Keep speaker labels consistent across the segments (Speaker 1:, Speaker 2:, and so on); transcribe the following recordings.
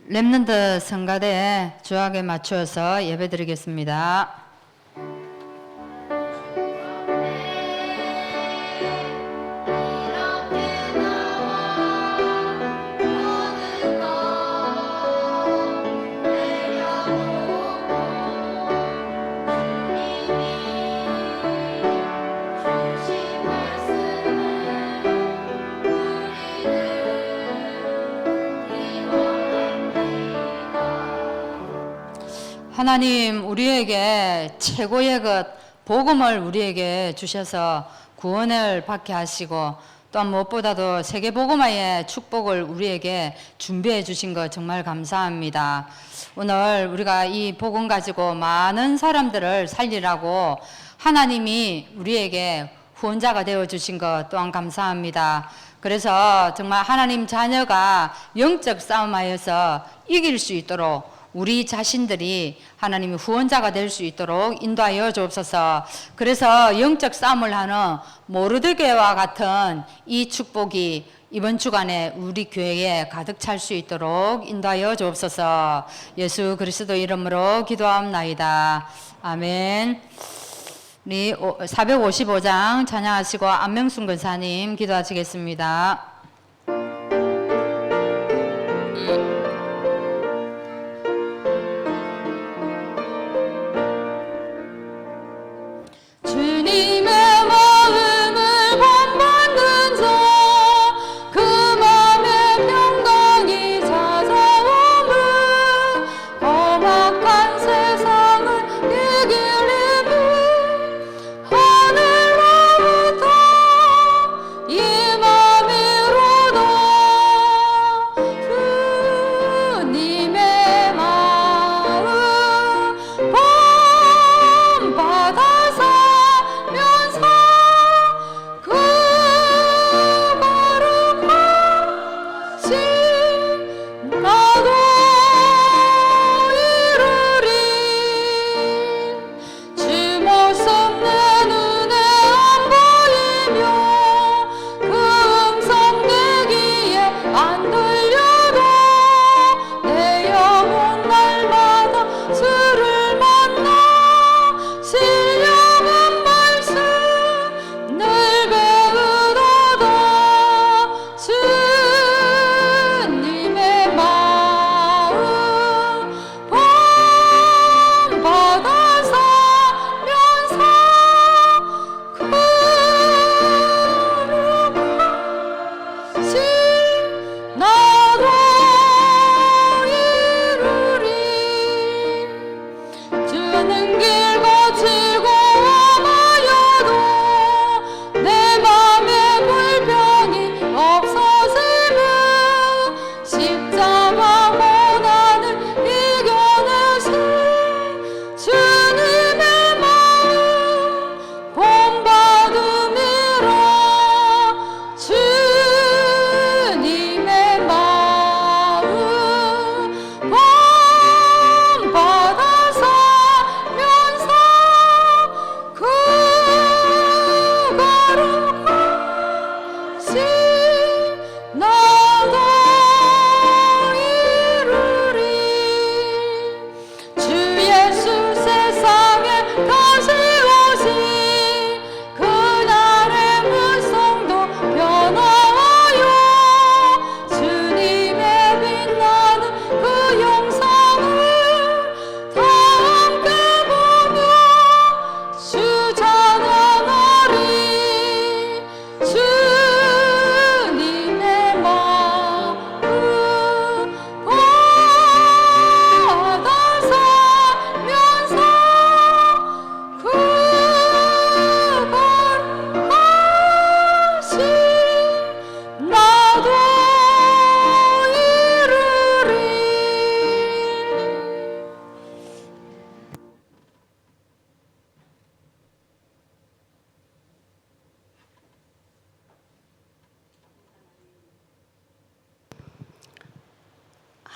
Speaker 1: 렘넌트 성가대 주악에 맞추어서 예배드리겠습니다. 하나님, 우리에게 최고의 것 복음을 우리에게 주셔서 구원을 받게 하시고 또한 무엇보다도 세계복음화의 축복을 우리에게 준비해 주신 것 정말 감사합니다. 오늘 우리가 이 복음 가지고 많은 사람들을 살리라고 하나님이 우리에게 후원자가 되어 주신 것 또한 감사합니다. 그래서 정말 하나님 자녀가 영적 싸움하여서 이길 수 있도록 우리 자신들이 하나님의 후원자가 될 수 있도록 인도하여 주옵소서. 그래서 영적 싸움을 하는 모르드게와 같은 이 축복이 이번 주간에 우리 교회에 가득 찰 수 있도록 인도하여 주옵소서. 예수 그리스도 이름으로 기도합나이다. 아멘. 우리 455장 찬양하시고 안명순 권사님 기도하시겠습니다.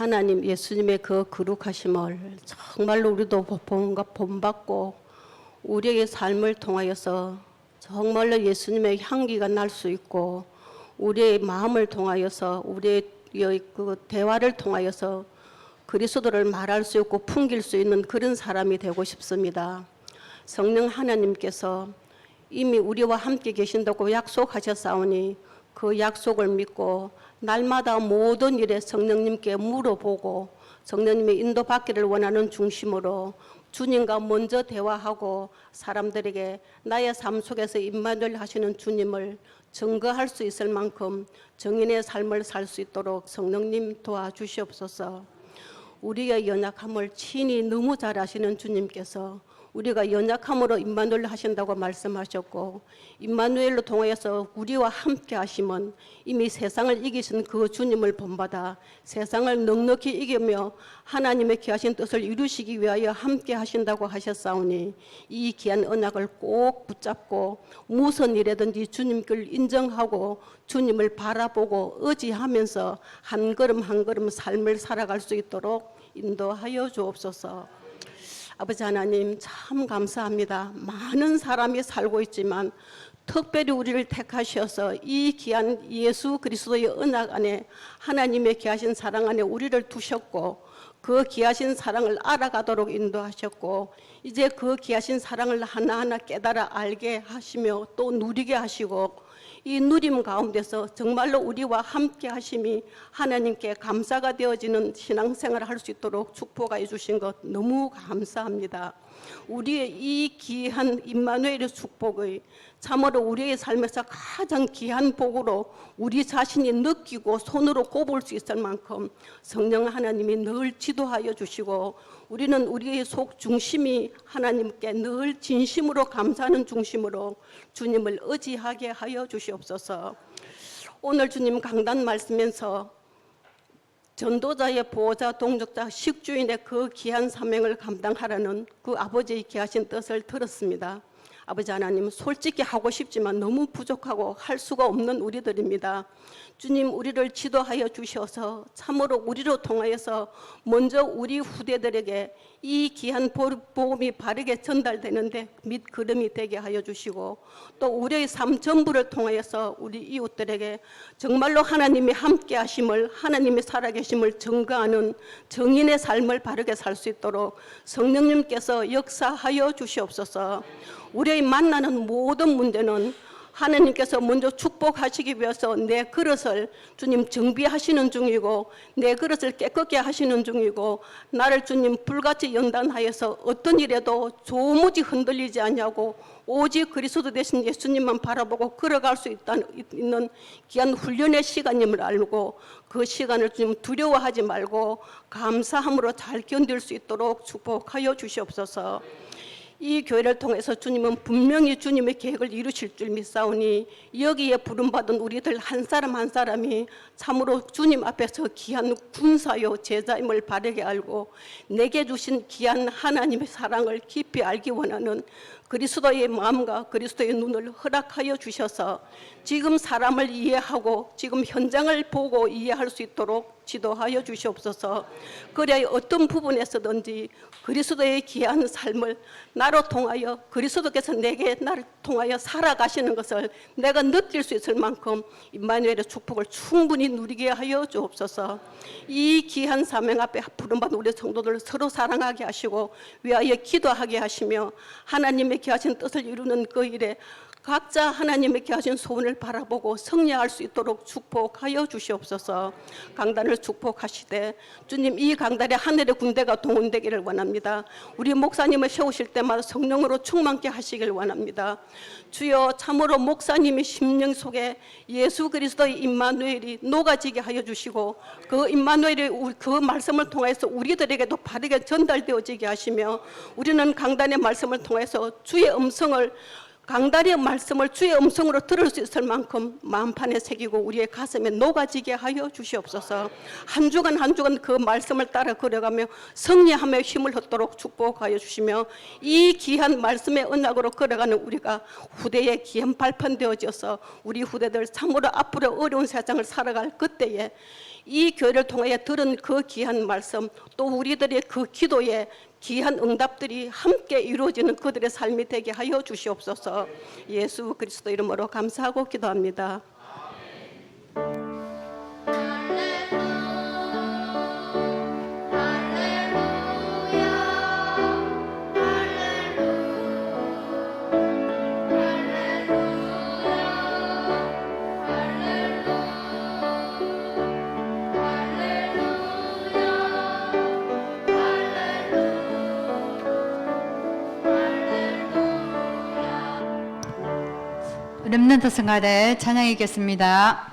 Speaker 2: 하나님 예수님의 그 거룩하심을 정말로 우리도 본받고 우리의 삶을 통하여서 정말로 예수님의 향기가 날 수 있고 우리의 마음을 통하여서 우리의 그 대화를 통하여서 그리스도를 말할 수 있고 풍길 수 있는 그런 사람이 되고 싶습니다. 성령 하나님께서 이미 우리와 함께 계신다고 약속하셨사오니 그 약속을 믿고 날마다 모든 일에 성령님께 물어보고 성령님의 인도받기를 원하는 중심으로 주님과 먼저 대화하고 사람들에게 나의 삶 속에서 임마누엘 하시는 주님을 증거할 수 있을 만큼 정인의 삶을 살 수 있도록 성령님 도와주시옵소서. 우리의 연약함을 친히 너무 잘 아시는 주님께서 우리가 연약함으로 임마누엘 하신다고 말씀하셨고 임마누엘로 통하여서 우리와 함께 하심은 이미 세상을 이기신 그 주님을 본받아 세상을 넉넉히 이기며 하나님의 귀하신 뜻을 이루시기 위하여 함께 하신다고 하셨사오니 이 귀한 언약을 꼭 붙잡고 무슨 일이든지 주님을 인정하고 주님을 바라보고 의지하면서 한 걸음 한 걸음 삶을 살아갈 수 있도록 인도하여 주옵소서. 아버지 하나님 참 감사합니다. 많은 사람이 살고 있지만 특별히 우리를 택하셔서 이 귀한 예수 그리스도의 언약 안에 하나님의 귀하신 사랑 안에 우리를 두셨고 그 귀하신 사랑을 알아가도록 인도하셨고 이제 그 귀하신 사랑을 하나하나 깨달아 알게 하시며 또 누리게 하시고 이 누림 가운데서 정말로 우리와 함께 하심이 하나님께 감사가 되어지는 신앙생활을 할 수 있도록 축복해 주신 것 너무 감사합니다. 우리의 이 귀한 임마누엘의 축복의 참으로 우리의 삶에서 가장 귀한 복으로 우리 자신이 느끼고 손으로 꼽을 수 있을 만큼 성령 하나님이 늘 지도하여 주시고 우리는 우리의 속 중심이 하나님께 늘 진심으로 감사하는 중심으로 주님을 의지하게 하여 주시옵소서. 오늘 주님 강단 말씀에서 전도자의 보호자, 동역자, 식주인의 그 귀한 사명을 감당하라는 그 아버지의 귀하신 뜻을 들었습니다. 아버지 하나님 솔직히 하고 싶지만 너무 부족하고 할 수가 없는 우리들입니다. 주님 우리를 지도하여 주셔서 참으로 우리로 통하여서 먼저 우리 후대들에게 이 귀한 복음이 바르게 전달되는데 밑거름이 되게 하여 주시고 또 우리의 삶 전부를 통하여서 우리 이웃들에게 정말로 하나님이 함께 하심을 하나님이 살아계심을 증거하는 정인의 삶을 바르게 살 수 있도록 성령님께서 역사하여 주시옵소서. 우리의 만나는 모든 문제는 하나님께서 먼저 축복하시기 위해서 내 그릇을 주님 정비하시는 중이고 내 그릇을 깨끗게 하시는 중이고 나를 주님 불같이 연단하여서 어떤 일에도 조무지 흔들리지 않냐고 오직 그리스도 되신 예수님만 바라보고 걸어갈 수 있는 귀한 훈련의 시간임을 알고 그 시간을 주님 두려워하지 말고 감사함으로 잘 견딜 수 있도록 축복하여 주시옵소서. 이 교회를 통해서 주님은 분명히 주님의 계획을 이루실 줄 믿사오니 여기에 부름받은 우리들 한 사람 한 사람이 참으로 주님 앞에서 귀한 군사요 제자임을 바르게 알고 내게 주신 귀한 하나님의 사랑을 깊이 알기 원하는 그리스도의 마음과 그리스도의 눈을 허락하여 주셔서 지금 사람을 이해하고 지금 현장을 보고 이해할 수 있도록 지도하여 주시옵소서. 그래야 어떤 부분에서든지 그리스도의 귀한 삶을 나로 통하여 그리스도께서 내게 나를 통하여 살아가시는 것을 내가 느낄 수 있을 만큼 임마누엘의 축복을 충분히 누리게 하여 주옵소서. 이 귀한 사명 앞에 부름받은 우리 성도들 서로 사랑하게 하시고 위하여 기도하게 하시며 하나님의 귀하신 뜻을 이루는 그 일에 각자 하나님의 귀하신 소원을 바라보고 승리할 수 있도록 축복하여 주시옵소서. 강단을 축복하시되 주님 이 강단에 하늘의 군대가 동원되기를 원합니다. 우리 목사님을 세우실 때마다 성령으로 충만케 하시길 원합니다. 주여 참으로 목사님의 심령 속에 예수 그리스도의 임마누엘이 녹아지게 하여 주시고 그 임마누엘의 그 말씀을 통해서 우리들에게도 바르게 전달되어지게 하시며 우리는 강단의 말씀을 통해서 주의 음성을 강단의 말씀을 주의 음성으로 들을 수 있을 만큼 마음판에 새기고 우리의 가슴에 녹아지게 하여 주시옵소서. 한 주간 한 주간 그 말씀을 따라 걸어가며 승리하며 힘을 얻도록 축복하여 주시며 이 귀한 말씀의 언약으로 걸어가는 우리가 후대에 귀한 발판 되어져서 우리 후대들 참으로 앞으로 어려운 세상을 살아갈 그때에 이 교회를 통하여 들은 그 귀한 말씀 또 우리들의 그 기도에 귀한 응답들이 함께 이루어지는 그들의 삶이 되게 하여 주시옵소서. 예수 그리스도 이름으로 감사하고 기도합니다.
Speaker 3: 할렐루야
Speaker 1: 렘넌트 성가대 찬양이겠습니다.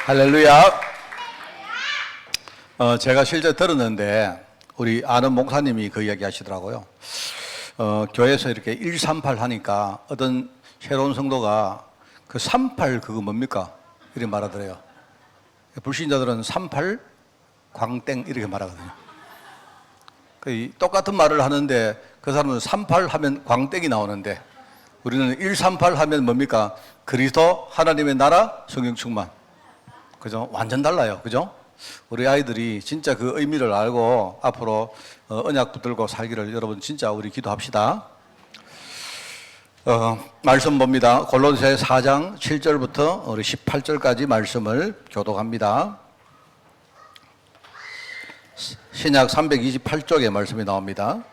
Speaker 3: 할렐루야. 제가 실제 들었는데 우리 아는 목사님이 그 이야기 하시더라고요. 교회에서 이렇게 138 하니까 어떤 새로운 성도가 그 38 그거 뭡니까? 이렇게 말하더래요. 불신자들은 38 광땡 이렇게 말하거든요. 똑같은 말을 하는데 그 사람은 38 하면 광땡이 나오는데 우리는 138 하면 뭡니까? 그리스도 하나님의 나라 성령 충만. 그죠? 완전 달라요. 그죠? 우리 아이들이 진짜 그 의미를 알고 앞으로 언약 붙들고 살기를 여러분 진짜 우리 기도합시다. 말씀 봅니다. 골로새 4장 7절부터 우리 18절까지 말씀을 교독합니다. 신약 328쪽에 말씀이 나옵니다.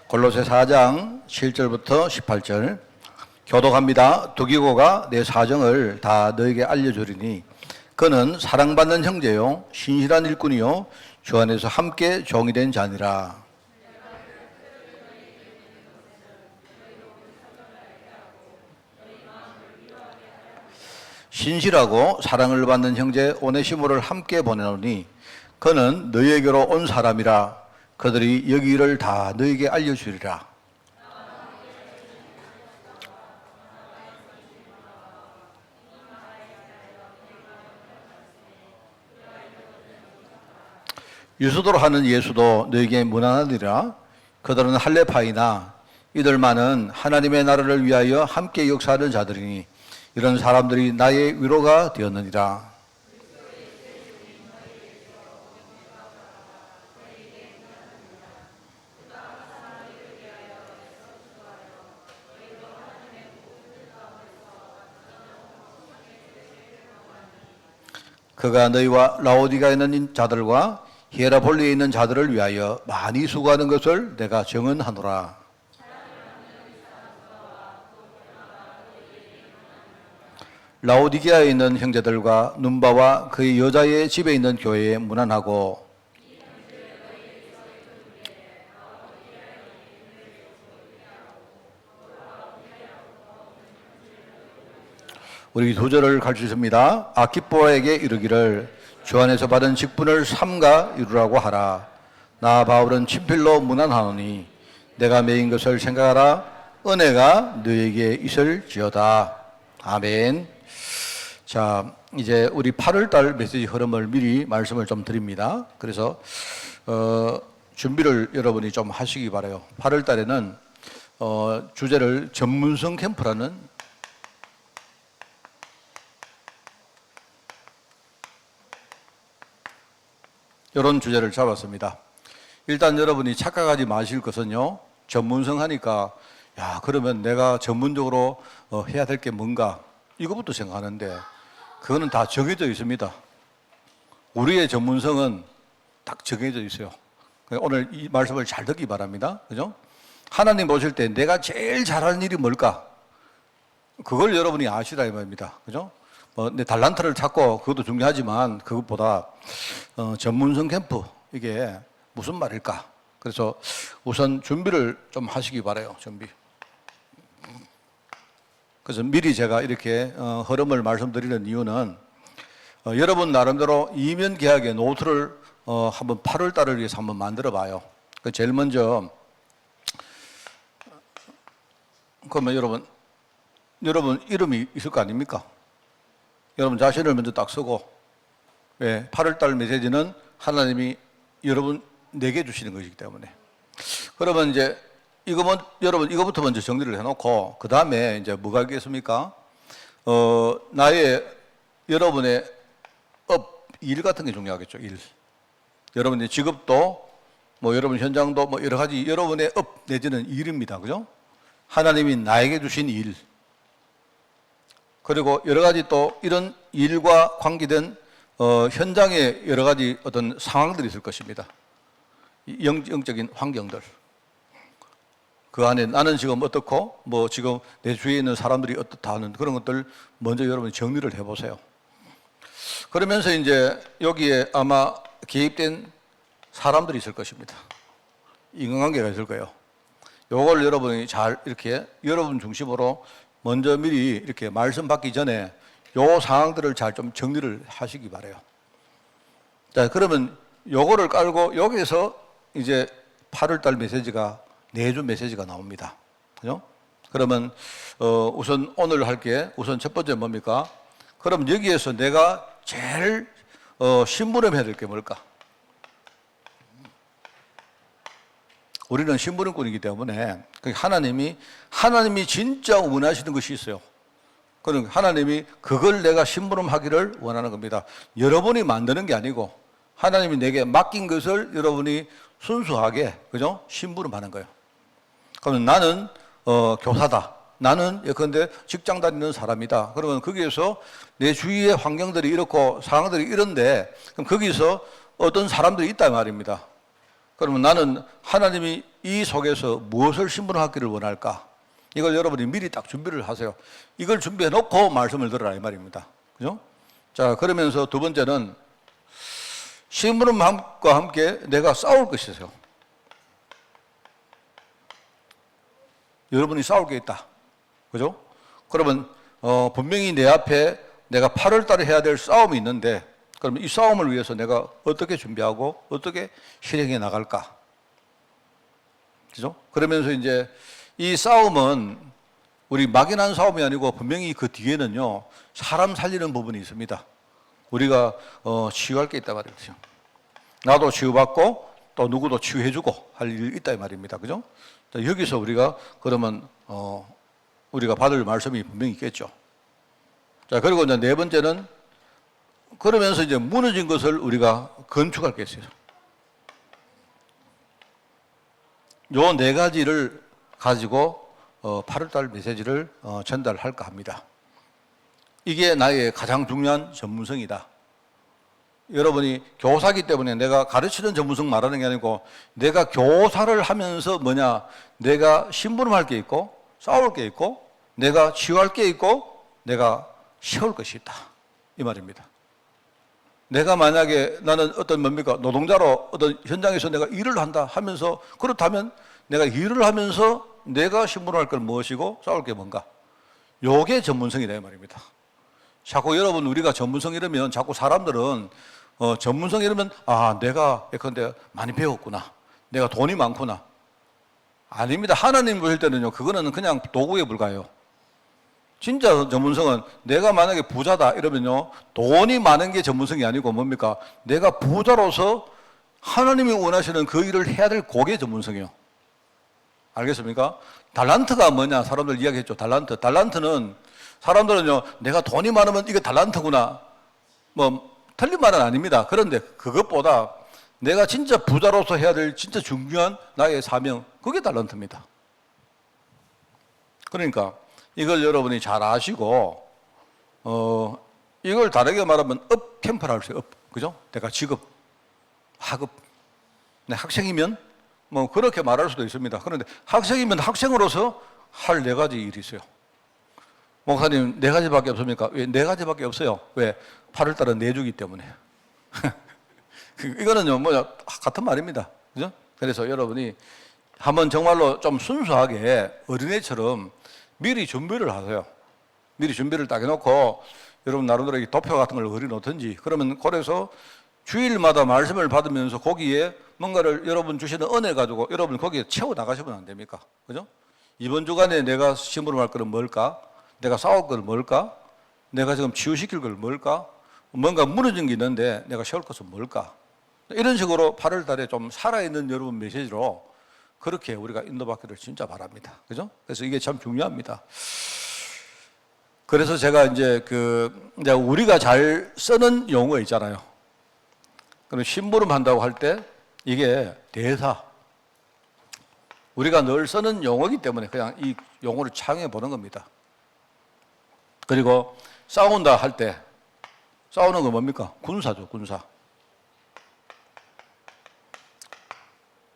Speaker 3: 골로새 4장 7절부터 18절 교독합니다. 두기고가 내 사정을 다 너에게 알려주리니 그는 사랑받는 형제요 신실한 일꾼이요 주 안에서 함께 종이 된 자니라. 신실하고 사랑을 받는 형제 오네시모를 함께 보내노니 그는 너희에게로 온 사람이라. 그들이 여기 일을 다 너희에게 알려주리라. 유수도로 하는 예수도 너에게 무난하니라. 그들은 할레파이나 이들만은 하나님의 나라를 위하여 함께 역사하는 자들이니 이런 사람들이 나의 위로가 되었느니라. 그가 너희와 라오디가에 있는 자들과 히에라폴리에 있는 자들을 위하여 많이 수고하는 것을 내가 증언하노라. 라오디게아에 있는 형제들과 눈바와 그의 여자의 집에 있는 교회에 문안하고 우리 두 절을 가르치십니다. 아키포에게 이르기를 주 안에서 받은 직분을 삼가 이루라고 하라. 나 바울은 친필로 문안하노니 내가 매인 것을 생각하라. 은혜가 너에게 있을지어다. 아멘. 자, 이제 우리 8월달 메시지 흐름을 미리 말씀을 좀 드립니다. 그래서 준비를 여러분이 좀 하시기 바라요. 8월달에는 주제를 전문성 캠프라는 이런 주제를 잡았습니다. 일단 여러분이 착각하지 마실 것은요, 전문성 하니까 야, 그러면 내가 전문적으로 해야 될 게 뭔가 이거부터 생각하는데 그거는 다 정해져 있습니다. 우리의 전문성은 딱 정해져 있어요. 오늘 이 말씀을 잘 듣기 바랍니다. 그죠? 하나님 보실 때 내가 제일 잘하는 일이 뭘까? 그걸 여러분이 아시라 이 말입니다. 그죠? 내 달란트를 찾고 그것도 중요하지만 그것보다 전문성 캠프 이게 무슨 말일까? 그래서 우선 준비를 좀 하시기 바라요. 준비. 그래서 미리 제가 이렇게 흐름을 말씀드리는 이유는 여러분 나름대로 이면 계약의 노트를 한번 8월 달을 위해서 한번 만들어 봐요. 제일 먼저 그러면 여러분 이름이 있을 거 아닙니까? 여러분 자신을 먼저 딱 쓰고, 왜? 8월 달 메시지는 하나님이 여러분 내게 주시는 것이기 때문에. 그러면 이제 여러분 이거부터 먼저 정리를 해놓고 그 다음에 이제 뭐가 있겠습니까? 여러분의 일 같은 게 중요하겠죠. 일. 여러분의 직업도 여러분 현장도 여러 가지 여러분의 내지는 일입니다. 그죠? 하나님이 나에게 주신 일. 그리고 여러 가지 또 이런 일과 관계된 현장에 여러 가지 어떤 상황들이 있을 것입니다. 영적인 환경들. 그 안에 나는 지금 어떻고, 지금 내 주위에 있는 사람들이 어떻다 하는 그런 것들 먼저 여러분이 정리를 해보세요. 그러면서 이제 여기에 아마 개입된 사람들이 있을 것입니다. 인간관계가 있을 거예요. 요걸 여러분이 잘 이렇게 여러분 중심으로 먼저 미리 이렇게 말씀 받기 전에 요 상황들을 잘 좀 정리를 하시기 바라요. 자, 그러면 요거를 깔고 여기에서 이제 8월 달 메시지가 내주 메시지가 나옵니다. 그죠? 그러면 우선 오늘 할게 우선 첫 번째 뭡니까? 그럼 여기에서 내가 제일 심부름해야 될 게 뭘까? 우리는 심부름꾼이기 때문에 하나님이 진짜 원하시는 것이 있어요. 그럼 하나님이 그걸 내가 심부름하기를 원하는 겁니다. 여러분이 만드는 게 아니고 하나님이 내게 맡긴 것을 여러분이 순수하게, 그죠? 심부름하는 거예요. 그러면 나는 교사다. 나는 예컨대 직장 다니는 사람이다. 그러면 거기에서 내 주위의 환경들이 이렇고 상황들이 이런데 그럼 거기서 어떤 사람들이 있단 말입니다. 그러면 나는 하나님이 이 속에서 무엇을 심부름하기를 원할까? 이걸 여러분이 미리 딱 준비를 하세요. 이걸 준비해 놓고 말씀을 들으라 이 말입니다. 그죠? 자, 그러면서 두 번째는 심부름과 함께 내가 싸울 것이세요. 여러분이 싸울 게 있다. 그죠? 그러면 분명히 내 앞에 내가 8월 달에 해야 될 싸움이 있는데 그러면 이 싸움을 위해서 내가 어떻게 준비하고 어떻게 실행해 나갈까? 그죠? 그러면서 이제 이 싸움은 우리 막연한 싸움이 아니고 분명히 그 뒤에는요, 사람 살리는 부분이 있습니다. 우리가 치유할 게 있단 말이죠. 나도 치유받고 또 누구도 치유해주고 할 일이 있다 이 말입니다. 그죠? 자, 여기서 우리가 그러면 우리가 받을 말씀이 분명히 있겠죠. 자, 그리고 이제 네 번째는 그러면서 이제 무너진 것을 우리가 건축할 게 있어요. 요 네 가지를 가지고 8월 달 메시지를 전달할까 합니다. 이게 나의 가장 중요한 전문성이다. 여러분이 교사기 때문에 내가 가르치는 전문성 말하는 게 아니고 내가 교사를 하면서 내가 심부름할 게 있고 싸울 게 있고 내가 치유할 게 있고 내가 세울 것이 있다. 이 말입니다. 내가 만약에 나는 노동자로 어떤 현장에서 내가 일을 한다 하면서 그렇다면 내가 일을 하면서 내가 심부름할 건 무엇이고 싸울 게 뭔가? 요게 전문성이다 이 말입니다. 자꾸 여러분 우리가 전문성 이러면 자꾸 사람들은 전문성 이러면 내가 예컨대 많이 배웠구나. 내가 돈이 많구나. 아닙니다. 하나님 보실 때는요. 그거는 그냥 도구에 불과해요. 진짜 전문성은 내가 만약에 부자다 이러면요. 돈이 많은 게 전문성이 아니고 뭡니까? 내가 부자로서 하나님이 원하시는 그 일을 해야 될 그게 전문성이에요. 알겠습니까? 달란트가 뭐냐? 사람들 이야기했죠. 달란트. 달란트는 사람들은요. 내가 돈이 많으면 이게 달란트구나. 뭐 틀린 말은 아닙니다. 그런데 그것보다 내가 진짜 부자로서 해야 될 진짜 중요한 나의 사명, 그게 달란트입니다. 그러니까 이걸 여러분이 잘 아시고 이걸 다르게 말하면 업 캠프를 할 수 있어요. 업. 그죠? 내가 직업, 학업. 내 학생이면 뭐 그렇게 말할 수도 있습니다. 그런데 학생이면 학생으로서 할 4가지 일이 있어요. 목사님 4가지밖에 없습니까? 왜 4가지밖에 없어요? 왜? 8월달은 내주기 때문에. 이거는요, 같은 말입니다. 그죠? 그래서 여러분이 한번 정말로 좀 순수하게 어린애처럼 미리 준비를 하세요. 미리 준비를 딱 해놓고 여러분 나름대로 도표 같은 걸 그려놓든지 그러면 그래서 주일마다 말씀을 받으면서 거기에 뭔가를 여러분 주시는 은혜 가지고 여러분 거기에 채워 나가시면 안 됩니까? 그죠? 이번 주간에 내가 심부름할 거는 뭘까? 내가 싸울 건 뭘까? 내가 지금 치유시킬 걸 뭘까? 뭔가 무너진 게 있는데 내가 세울 것은 뭘까? 이런 식으로 8월 달에 좀 살아있는 여러분 메시지로 그렇게 우리가 인도받기를 진짜 바랍니다. 그죠? 그래서 이게 참 중요합니다. 그래서 제가 이제 우리가 잘 쓰는 용어 있잖아요. 그럼 심부름 한다고 할 때 이게 대사. 우리가 늘 쓰는 용어이기 때문에 그냥 이 용어를 차용해 보는 겁니다. 그리고 싸운다 할 때 싸우는 건 뭡니까? 군사죠, 군사.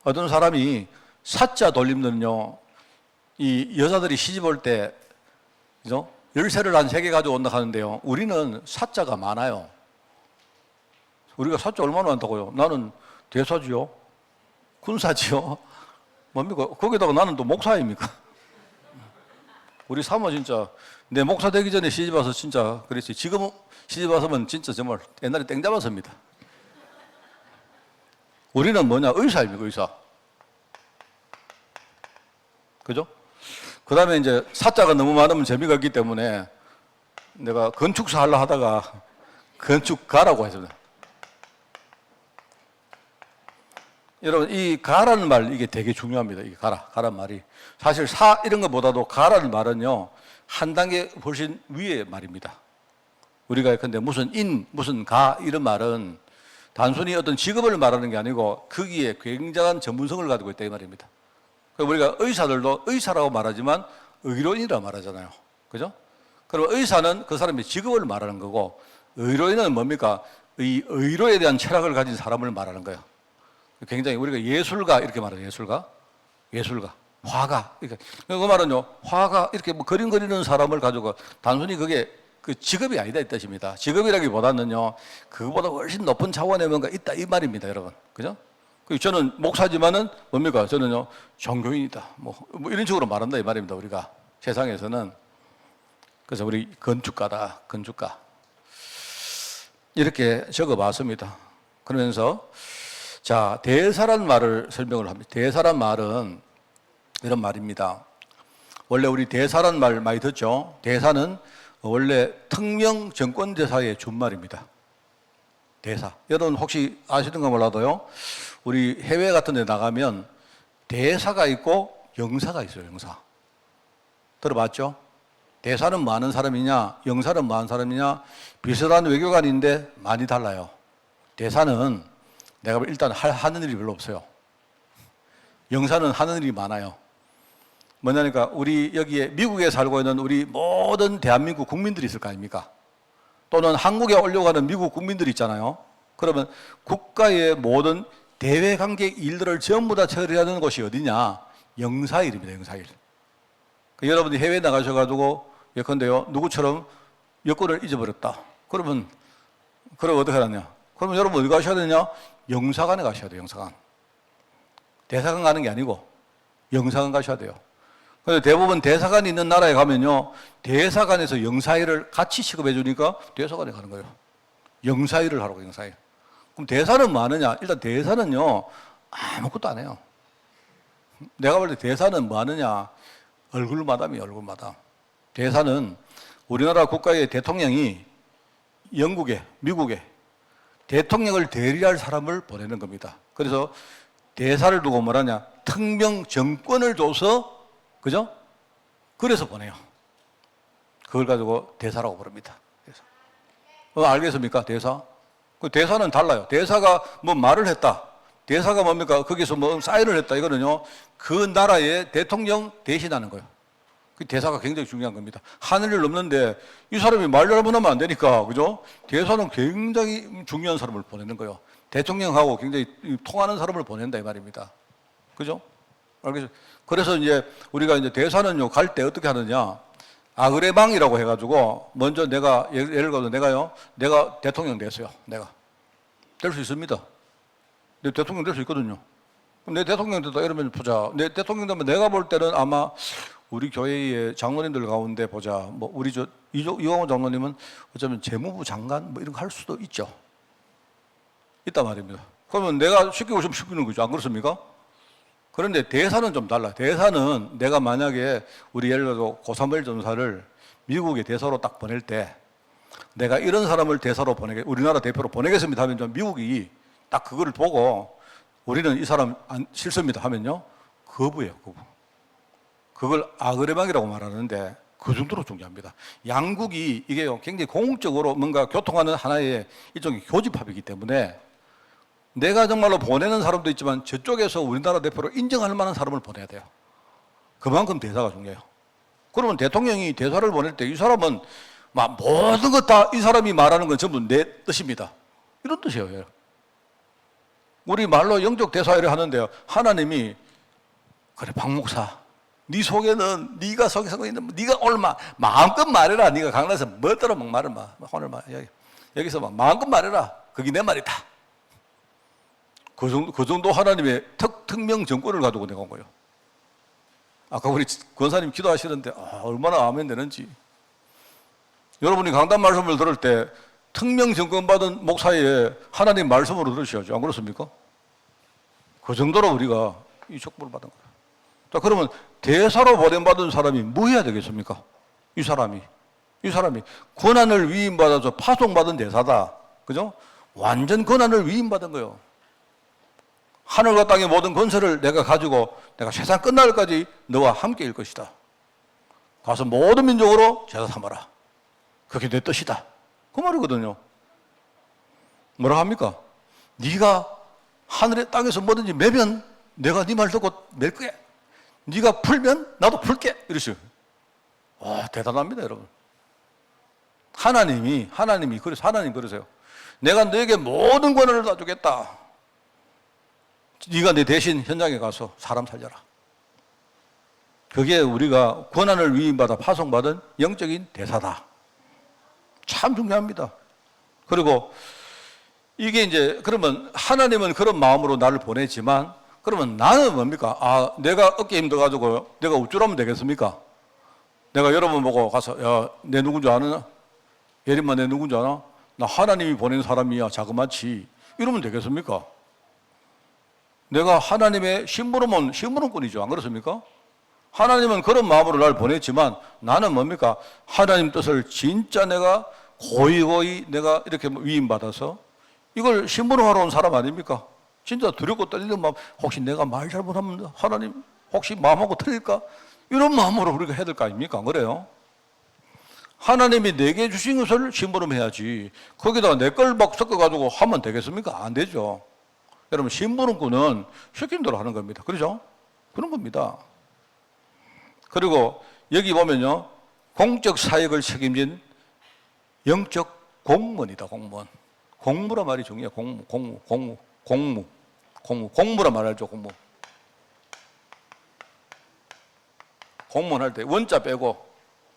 Speaker 3: 어떤 사람이 사자 돌림는요, 이 여자들이 시집 올 때, 그죠? 열쇠를 한 3개 가지고 온다 하는데요. 우리는 사자가 많아요. 우리가 사자 얼마나 많다고요? 나는 대사지요? 군사지요? 뭡니까? 거기다가 나는 또 목사입니까? 우리 사모 진짜, 내 목사 되기 전에 시집 와서 진짜 그랬지. 지금 시집 와서면 진짜 정말 옛날에 땡 잡았습니다. 우리는 뭐냐? 의사입니다, 의사. 그죠? 그 다음에 이제 사자가 너무 많으면 재미가 없기 때문에 내가 건축사 하려 하다가 건축가라고 했습니다. 여러분, 이 가라는 말, 이게 되게 중요합니다. 이게 가라는 말이. 사실 사 이런 것보다도 가라는 말은요, 한 단계 훨씬 위의 말입니다. 우리가 근데 무슨 무슨 가, 이런 말은 단순히 어떤 직업을 말하는 게 아니고 거기에 굉장한 전문성을 가지고 있다 이 말입니다. 우리가 의사들도 의사라고 말하지만 의료인이라고 말하잖아요. 그죠? 그럼 의사는 그 사람의 직업을 말하는 거고 의료인은 뭡니까? 이 의료에 대한 철학을 가진 사람을 말하는 거예요. 굉장히 우리가 예술가 이렇게 말해요. 예술가, 화가. 그 말은요, 화가 이렇게 뭐 그림 그리는 사람을 가지고 단순히 그게 그 직업이 아니다 이 뜻입니다. 직업이라기보다는요, 그거보다 훨씬 높은 차원의 뭔가 있다 이 말입니다, 여러분. 그죠? 저는 목사지만은 뭡니까? 저는요, 종교인이다. 뭐 이런 식으로 말한다 이 말입니다, 우리가. 세상에서는. 그래서 우리 건축가다, 건축가. 이렇게 적어 봤습니다. 그러면서, 자, 대사란 말을 설명을 합니다. 대사란 말은 이런 말입니다. 원래 우리 대사란 말 많이 듣죠? 대사는 원래 특명 정권대사의 준말입니다. 대사. 여러분 혹시 아시는가 몰라도요, 우리 해외 같은 데 나가면 대사가 있고 영사가 있어요, 영사. 들어봤죠? 대사는 뭐 하는 사람이냐, 영사는 뭐 하는 사람이냐, 비슷한 외교관인데 많이 달라요. 대사는 내가 일단 하는 일이 별로 없어요. 영사는 하는 일이 많아요. 뭐냐니까 우리 여기에 미국에 살고 있는 우리 모든 대한민국 국민들이 있을 거 아닙니까? 또는 한국에 오려고 미국 국민들이 있잖아요. 그러면 국가의 모든 대외관계 일들을 전부 다 처리하는 곳이 어디냐? 영사일입니다, 영사일. 여러분이 해외에 나가셔가지고 예컨대요, 누구처럼 여권을 잊어버렸다. 그럼 어떻게 하느냐? 그러면 여러분 어디 가셔야 되냐? 영사관에 가셔야 돼요, 영사관. 대사관 가는 게 아니고 영사관 가셔야 돼요. 근데 대부분 대사관이 있는 나라에 가면요, 대사관에서 영사일을 같이 시급해 주니까 대사관에 가는 거예요. 영사일을 하라고, 영사일. 그럼 대사는 뭐 하느냐? 일단 대사는요, 아무것도 안 해요. 내가 볼 때 대사는 뭐 하느냐? 얼굴 마담이에요, 얼굴 마담. 대사는 우리나라 국가의 대통령이 영국에, 미국에 대통령을 대리할 사람을 보내는 겁니다. 그래서 대사를 두고 뭐라냐? 특명 정권을 줘서, 그죠? 그래서 보내요. 그걸 가지고 대사라고 부릅니다. 대사. 알겠습니까? 대사? 그 대사는 달라요. 대사가 뭐 말을 했다. 대사가 뭡니까? 거기서 뭐 사인을 했다. 이거는요, 그 나라의 대통령 대신하는 거예요. 그 대사가 굉장히 중요한 겁니다. 하늘을 넘는데 이 사람이 말 잘못하면 안 되니까, 그죠? 대사는 굉장히 중요한 사람을 보내는 거예요. 대통령하고 굉장히 통하는 사람을 보낸다 이 말입니다. 그죠? 알겠죠? 그래서 이제 우리가 이제 대사는요, 갈 때 어떻게 하느냐? 아그레방이라고 해가지고 먼저 내가 예를 들어서 내가 대통령 됐어요. 내가 될 수 있습니다. 내 대통령 될 수 있거든요. 그럼 내 대통령 됐다 이러면 보자. 내 대통령 되면 내가 볼 때는 아마 우리 교회의 장로님들 가운데 보자. 뭐 우리 이광호 장로님은 어쩌면 재무부 장관 뭐 이런 거 할 수도 있죠. 있단 말입니다. 그러면 내가 시키고 싶으면 시키는 거죠. 안 그렇습니까? 그런데 대사는 좀 달라. 대사는 내가 만약에 우리 예를 들어서 고사무엘 전사를 미국의 대사로 딱 보낼 때 내가 이런 사람을 대사로 우리나라 대표로 보내겠습니다 하면 좀 미국이 딱 그거를 보고 우리는 이 사람 싫습니다 하면요, 거부예요, 거부. 그걸 아그레방이라고 말하는데 그 정도로 중요합니다. 양국이 이게요, 굉장히 공적으로 뭔가 교통하는 하나의 일종의 교집합이기 때문에 내가 정말로 보내는 사람도 있지만 저쪽에서 우리나라 대표로 인정할 만한 사람을 보내야 돼요. 그만큼 대사가 중요해요. 그러면 대통령이 대사를 보낼 때 이 사람은 막 모든 것 다 이 사람이 말하는 건 전부 내 뜻입니다. 이런 뜻이에요. 우리 말로 영적 대사회를 하는데요, 하나님이 그래 박 목사, 네 속에는 네가 속에 있는 네가 얼마 마음껏 말해라. 네가 강단에서 뭐더러 막 말을 마 오늘 막 여기서 막 마음껏 말해라. 그게 내 말이다. 그 정도 하나님의 특명 정권을 가지고 내가 온 거예요. 아까 우리 권사님 기도하시는데 얼마나 아멘 되는지. 여러분이 강단 말씀을 들을 때 특명 정권 받은 목사의 하나님 말씀으로 들으셔야죠. 안 그렇습니까? 그 정도로 우리가 이 축복을 받은 거예요. 자, 그러면 대사로 보냄받은 사람이 뭐 해야 되겠습니까? 이 사람이 권한을 위임받아서 파송받은 대사다. 그죠? 완전 권한을 위임받은 거예요. 하늘과 땅의 모든 권세를 내가 가지고 내가 세상 끝날까지 너와 함께일 것이다. 가서 모든 민족으로 제사 삼아라. 그게 내 뜻이다. 그 말이거든요. 뭐라 합니까? 네가 하늘에 땅에서 뭐든지 매면 내가 네 말 듣고 맬 거야. 네가 풀면 나도 풀게. 이러시오. 와, 대단합니다, 여러분. 하나님이 그러세요. 내가 너에게 모든 권한을 다 주겠다. 네가 내 대신 현장에 가서 사람 살려라. 그게 우리가 권한을 위임받아 파송받은 영적인 대사다. 참 중요합니다. 그리고 이게 이제 그러면 하나님은 그런 마음으로 나를 보내지만 그러면 나는 뭡니까? 내가 어깨 힘들어가지고 내가 우쭐하면 되겠습니까? 내가 여러분 보고 가서 야, 내 누군지 아느냐? 예림아 내 누군지 아나? 나 하나님이 보낸 사람이야 자그마치 이러면 되겠습니까? 내가 하나님의 심부름꾼이죠. 안 그렇습니까? 하나님은 그런 마음으로 날 보냈지만 나는 뭡니까? 하나님 뜻을 진짜 내가 고이고이 내가 이렇게 위임받아서 이걸 심부름하러 온 사람 아닙니까? 진짜 두렵고 떨리는 마음, 혹시 내가 말 잘못하면 하나님 혹시 마음하고 틀릴까? 이런 마음으로 우리가 해야 될 거 아닙니까? 안 그래요? 하나님이 내게 주신 것을 심부름해야지 거기다가 내 걸 막 섞어가지고 하면 되겠습니까? 안 되죠. 여러분 심부름꾼은 시킨 대로 하는 겁니다. 그렇죠? 그런 겁니다. 그리고 여기 보면요, 공적 사역을 책임진 영적 공무원이다. 공무란 말이 중요해요. 공무란 말 알죠? 공무원 할 때 원자 빼고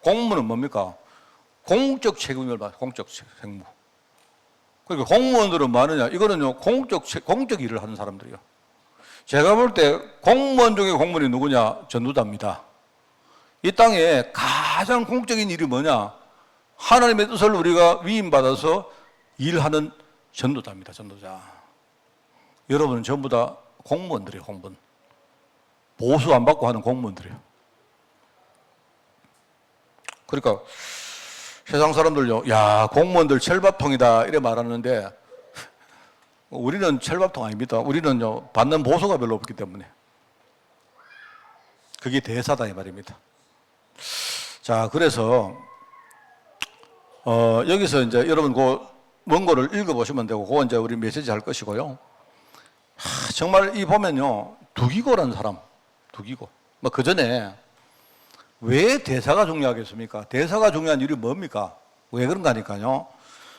Speaker 3: 공무는 뭡니까? 공적 책임을 받아. 공적 책무. 그러니까 공무원들은 많으냐? 이거는요, 공적 일을 하는 사람들이요. 제가 볼 때 공무원 중에 공무원이 누구냐? 전도자입니다. 이 땅에 가장 공적인 일이 뭐냐? 하나님의 뜻을 우리가 위임받아서 일하는 전도자입니다. 전도자. 여러분은 전부 다 공무원들이에요. 공무원. 보수 안 받고 하는 공무원들이에요. 그러니까 세상 사람들요, 야, 공무원들 철밥통이다 이래 말하는데 우리는 철밥통 아닙니다. 우리는요, 받는 보수가 별로 없기 때문에. 그게 대사다 이 말입니다. 자, 그래서 여기서 이제 여러분 그 원고를 읽어보시면 되고, 그거 이제 우리 메시지 할 것이고요. 정말 이 보면요, 두기고라는 사람, 두기고. 뭐 그 전에 왜 대사가 중요하겠습니까? 대사가 중요한 이유는 뭡니까? 왜 그런가 하니까요,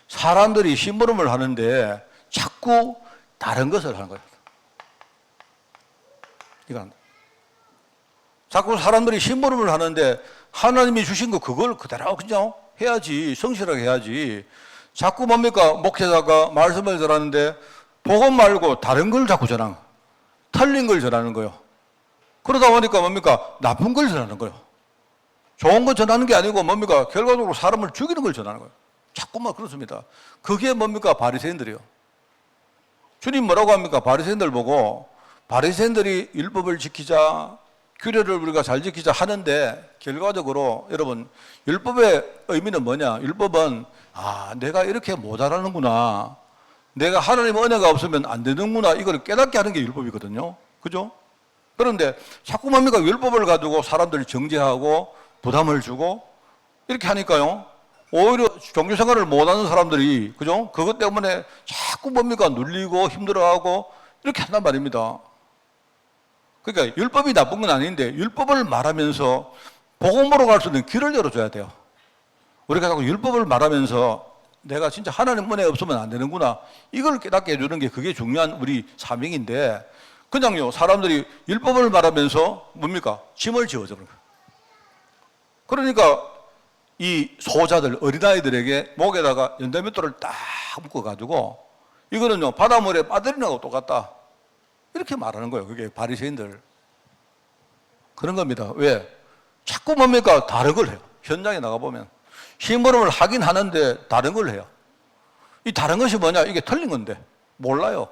Speaker 3: 사람들이 심부름을 하는데 자꾸 다른 것을 하는 거예요. 이건 자꾸 사람들이 심부름을 하는데 하나님이 주신 거 그걸 그대로 그냥 해야지, 성실하게 해야지. 자꾸 뭡니까? 목회자가 말씀을 전하는데 복음 말고 다른 걸 자꾸 전하는 거예요. 틀린 걸 전하는 거예요. 그러다 보니까 뭡니까? 나쁜 걸 전하는 거예요. 좋은 거 전하는 게 아니고 뭡니까? 결과적으로 사람을 죽이는 걸 전하는 거예요. 자꾸만 그렇습니다. 그게 뭡니까? 바리새인들이요. 주님 뭐라고 합니까? 바리새인들 보고 바리새인들이 율법을 지키자, 규례를 우리가 잘 지키자 하는데 결과적으로 여러분 율법의 의미는 뭐냐? 율법은 내가 이렇게 모자라는구나. 내가 하나님 은혜가 없으면 안 되는구나. 이걸 깨닫게 하는 게 율법이거든요. 그죠? 그런데 자꾸 뭡니까? 율법을 가지고 사람들을 정죄하고 부담을 주고 이렇게 하니까요. 오히려 종교 생활을 못하는 사람들이, 그죠? 그것 때문에 자꾸 뭡니까? 눌리고 힘들어하고 이렇게 한단 말입니다. 그러니까 율법이 나쁜 건 아닌데 율법을 말하면서 복음으로 갈 수 있는 길을 열어줘야 돼요. 우리가 자꾸 율법을 말하면서 내가 진짜 하나님 은혜 없으면 안 되는구나. 이걸 깨닫게 해주는 게 그게 중요한 우리 사명인데 그냥요, 사람들이 율법을 말하면서 뭡니까? 짐을 지어주는 거예요. 그러니까 이 소자들, 어린아이들에게 목에다가 연대맷돌을 딱 묶어가지고 이거는요, 바닷물에 빠뜨리는 거하고 똑같다. 이렇게 말하는 거예요. 그게 바리새인들. 그런 겁니다. 왜? 자꾸 뭡니까? 다른 걸 해요. 현장에 나가보면. 심부름을 하긴 하는데 다른 걸 해요. 이 다른 것이 뭐냐? 이게 틀린 건데. 몰라요.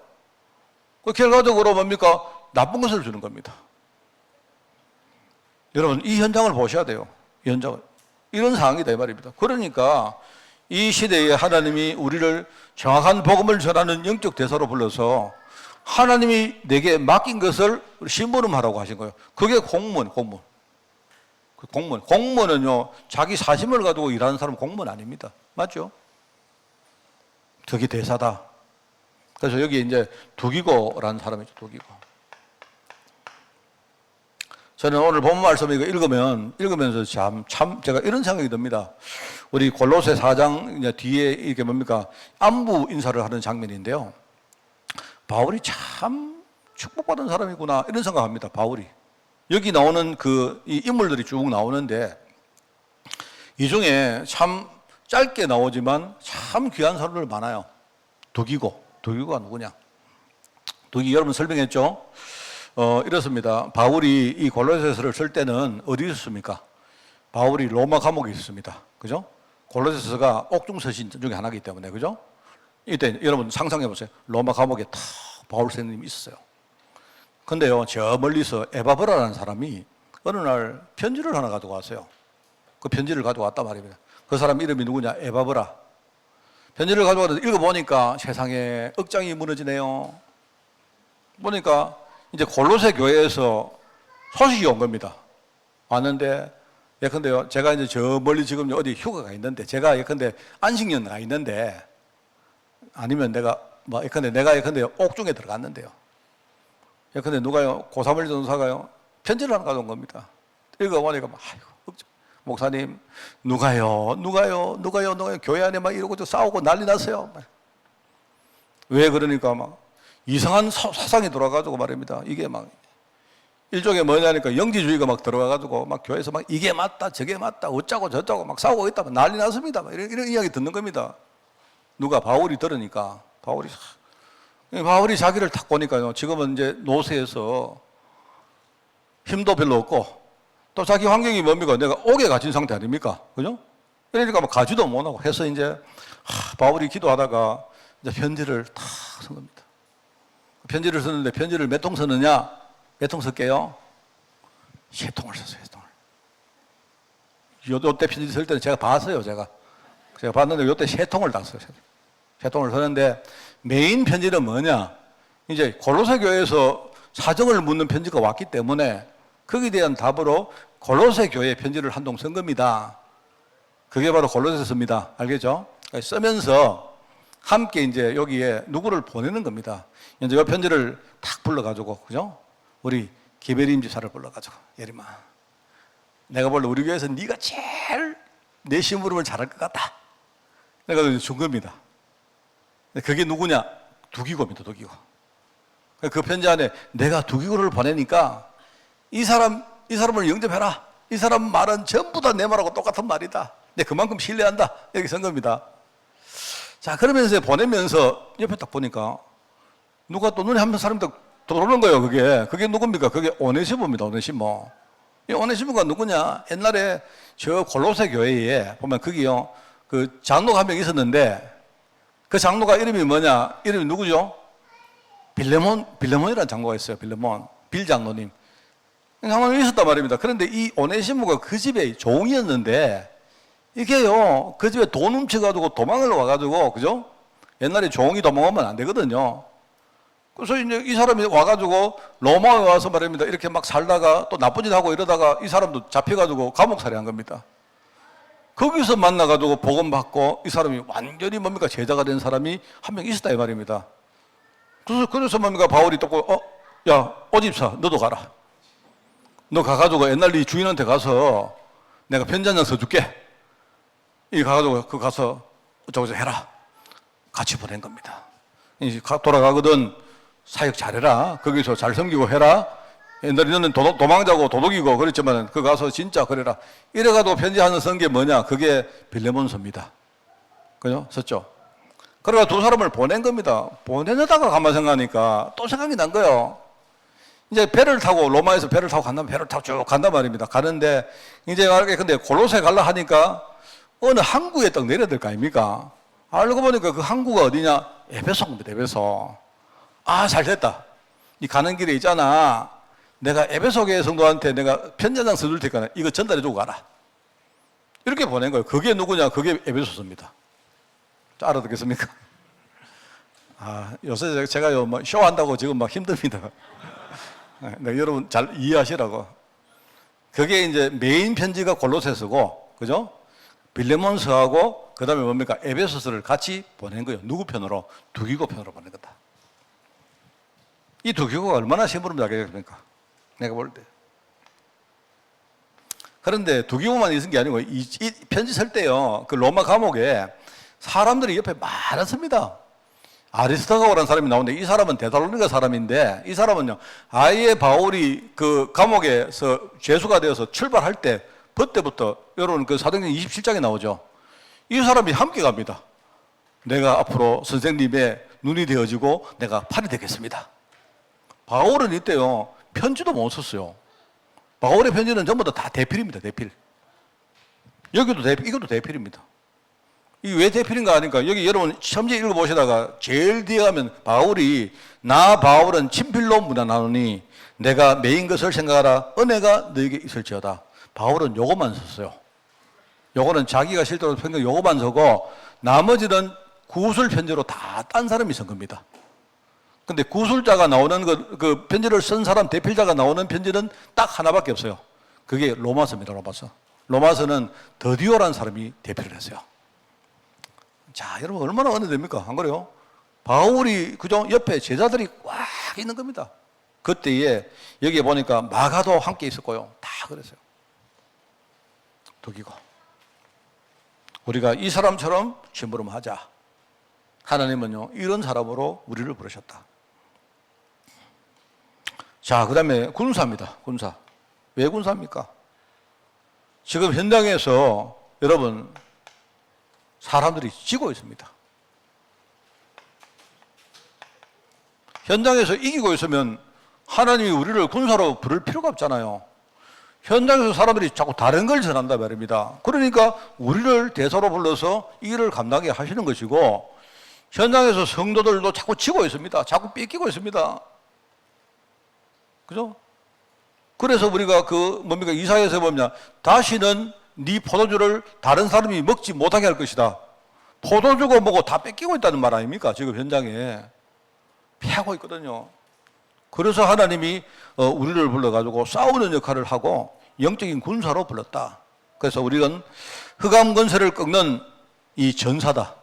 Speaker 3: 그 결과적으로 뭡니까? 나쁜 것을 주는 겁니다. 여러분, 이 현장을 보셔야 돼요. 이 현장을. 이런 상황이다 이 말입니다. 그러니까 이 시대에 하나님이 우리를 정확한 복음을 전하는 영적 대사로 불러서 하나님이 내게 맡긴 것을 심부름하라고 하신 거예요. 그게 공무원. 공무원은요, 자기 사심을 가지고 일하는 사람은 공무원 아닙니다. 맞죠? 그게 대사다. 그래서 여기 이제 두기고라는 사람이죠, 두기고. 저는 오늘 본문 말씀 이거 읽으면서 참 제가 이런 생각이 듭니다. 우리 골로새 4장 이제 뒤에 이게 뭡니까? 안부 인사를 하는 장면인데요. 바울이 참 축복받은 사람이구나 이런 생각합니다. 바울이 여기 나오는 이 인물들이 쭉 나오는데 이 중에 참 짧게 나오지만 참 귀한 사람들 많아요. 두기고가 누구냐? 두기 여러분 설명했죠? 이렇습니다. 바울이 이 골로새서를 쓸 때는 어디 있었습니까? 바울이 로마 감옥에 있었습니다. 그죠? 골로새서가 옥중서신 중에 하나이기 때문에, 그죠? 이때 여러분 상상해 보세요. 로마 감옥에 다 바울 선생님이 있었어요. 근데요, 저 멀리서 에바브라라는 사람이 어느 날 편지를 하나 가지고 왔어요. 그 편지를 가지고 왔단 말입니다. 그 사람 이름이 누구냐? 에바브라. 편지를 가지고 와서 읽어보니까 세상에 억장이 무너지네요. 보니까 이제 골로새 교회에서 소식이 온 겁니다. 왔는데, 예컨대요, 제가 이제 저 멀리 지금 어디 휴가가 있는데, 제가 예컨대 안식년 가 있는데, 아니면 내가 예컨대 옥중에 들어갔는데요. 예컨대 누가요, 고사물 전사가요, 편지를 하나 가져온 겁니다. 읽어보니까, 목사님, 누가요, 교회 안에 막 이러고 싸우고 난리 났어요. 왜 그러니까 막, 이상한 사상이 돌아가지고 말입니다. 이게 막 일종의 뭐냐니까 영지주의가 막 들어가가지고 막 교회에서 막 이게 맞다 저게 맞다 어쩌고 저쩌고 막 싸우고 있다 난리 났습니다. 이런 이야기 듣는 겁니다. 누가? 바울이 들으니까 바울이 자기를 탁 보니까요. 지금은 이제 노세에서 힘도 별로 없고 또 자기 환경이 뭡니까? 내가 옥에 갇힌 상태 아닙니까? 그죠? 그러니까 뭐 가지도 못하고 해서 이제 바울이 기도하다가 이제 편지를 탁 쓴 겁니다. 편지를 썼는데 편지를 몇 통 썼느냐? 몇 통 쓸게요? 3통을 썼어요. 3통을. 요때 편지 쓸 때는 제가 봤어요. 제가 봤는데 요때 3통을 다 썼어요. 3통을 썼는데 메인 편지는 뭐냐? 이제 골로새 교회에서 사정을 묻는 편지가 왔기 때문에 거기에 대한 답으로 골로새 교회 편지를 한 통 쓴 겁니다. 그게 바로 골로새서입니다. 알겠죠? 쓰면서 함께 이제 여기에 누구를 보내는 겁니다. 이제 이 편지를 탁 불러가지고, 그죠? 우리 기베림 지사를 불러가지고, 예림아, 내가 볼래 우리 교회에서 네가 제일 내 심부름을 잘할 것 같다. 내가 준 겁니다. 그게 누구냐? 두기고입니다. 두기고. 그 편지 안에 내가 두기고를 보내니까 이 사람을 영접해라. 이 사람 말은 전부 다 내 말하고 똑같은 말이다. 내 그만큼 신뢰한다. 이렇게 쓴 겁니다. 자, 그러면서 보내면서 옆에 딱 보니까 누가 또 눈에 한 사람이 딱 들어오는 거예요. 그게 누굽니까? 그게 오네시모입니다. 오네시모. 이 오네시모가 누구냐? 옛날에 저 골로새 교회에 보면 거기요, 그 장로가 한 명 있었는데 그 장로가 이름이 뭐냐? 이름이 누구죠? 빌레몬이라는 장로가 있어요. 빌레몬. 빌 장로님. 장로님이 있었단 말입니다. 그런데 이 오네시모가 그 집의 종이었는데 이게요, 그 집에 돈 훔쳐가지고 도망을 와가지고, 그죠? 옛날에 종이 도망오면 안 되거든요. 그래서 이제 이 사람이 와가지고 로마에 와서 말입니다. 이렇게 막 살다가 또 나쁜 짓 하고 이러다가 이 사람도 잡혀가지고 감옥살이 한 겁니다. 거기서 만나가지고 복음 받고 이 사람이 완전히 뭡니까? 제자가 된 사람이 한 명 있었다 이 말입니다. 그래서 뭡니까? 바울이 또, 야, 오집사, 너도 가라. 너 가가지고 옛날 네 주인한테 가서 내가 편지 한 장 써줄게. 이 가가지고 그 가서 어쩌고저쩌고 해라. 같이 보낸 겁니다. 돌아가거든 사역 잘해라. 거기서 잘 섬기고 해라. 옛날에 너는 도망자고 도둑이고 그랬지만 그 가서 진짜 그래라. 이래가지고 편지 하나 쓴 게 뭐냐? 그게 빌레몬서입니다. 그죠? 썼죠? 그래가 두 사람을 보낸 겁니다. 보내다가 가만 생각하니까 또 생각이 난 거예요. 이제 배를 타고 로마에서 배를 타고 간다면 배를 타고 쭉 간단 말입니다. 가는데 이제 근데 골로새 갈라 하니까 어느 항구에 딱 내려야 될 거 아닙니까? 알고 보니까 그 항구가 어디냐? 에베소입니다. 에베소. 아, 잘 됐다. 이 가는 길에 있잖아. 내가 에베소 교회 성도한테 내가 편지 한 장 써줄 테니까 이거 전달해주고 가라. 이렇게 보낸 거예요. 그게 누구냐? 그게 에베소서입니다. 알아듣겠습니까? 아, 요새 제가요, 뭐 쇼한다고 지금 막 힘듭니다. 네, 여러분 잘 이해하시라고. 그게 이제 메인 편지가 골로새서고, 그죠? 빌레몬서하고 그 다음에 뭡니까? 에베소서를 같이 보낸 거예요. 누구 편으로? 두기고 편으로 보낸 거다. 이 두기고가 얼마나 심부름을 하겠습니까? 내가 볼 때. 그런데 두기고만 있은 게 아니고 이 편지 쓸 때요, 그 로마 감옥에 사람들이 옆에 많았습니다. 아리스토가오라는 사람이 나오는데 이 사람은 데살로니가 사람인데 이 사람은요, 아예 바울이 그 감옥에서 죄수가 되어서 출발할 때 그때부터 여러분 그 사도행전 27장에 나오죠. 이 사람이 함께 갑니다. 내가 앞으로 선생님의 눈이 되어지고 내가 팔이 되겠습니다. 바울은 이때요, 편지도 못 썼어요. 바울의 편지는 전부 다 대필입니다. 대필. 여기도 대필, 이것도 대필입니다. 이게 왜 대필인가 하니까 여기 여러분 처음에 읽어보시다가 제일 뒤에 가면 바울이 나 바울은 친필로 문안하노니 내가 메인 것을 생각하라 은혜가 너에게 있을지어다. 바울은 요거만 썼어요. 요거는 자기가 실제로 평균 요거만 쓰고 나머지는 구술 편지로 다 딴 사람이 쓴 겁니다. 근데 구술자가 나오는 그 편지를 쓴 사람 대필자가 나오는 편지는 딱 하나밖에 없어요. 그게 로마서입니다. 로마서. 로마서는 더디오라는 사람이 대필을 했어요. 자, 여러분 얼마나 은혜됩니까? 안 그래요? 바울이 그죠? 옆에 제자들이 꽉 있는 겁니다. 그때에 여기에 보니까 마가도 함께 있었고요. 다 그랬어요. 독이고. 우리가 이 사람처럼 심부름하자. 하나님은요, 이런 사람으로 우리를 부르셨다. 자, 그 다음에 군사입니다. 군사. 왜 군사입니까? 지금 현장에서 여러분 사람들이 지고 있습니다. 현장에서 이기고 있으면 하나님이 우리를 군사로 부를 필요가 없잖아요. 현장에서 사람들이 자꾸 다른 걸 전한단 말입니다. 그러니까 우리를 대사로 불러서 이 일을 감당하게 하시는 것이고, 현장에서 성도들도 자꾸 지고 있습니다. 자꾸 뺏기고 있습니다. 그죠? 그래서 우리가 이사야에서 보면 다시는 네 포도주를 다른 사람이 먹지 못하게 할 것이다. 포도주고 뭐고 다 뺏기고 있다는 말 아닙니까? 지금 현장에 패하고 있거든요. 그래서 하나님이 우리를 불러가지고 싸우는 역할을 하고 영적인 군사로 불렀다. 그래서 우리는 흑암 권세를 꺾는 이 전사다.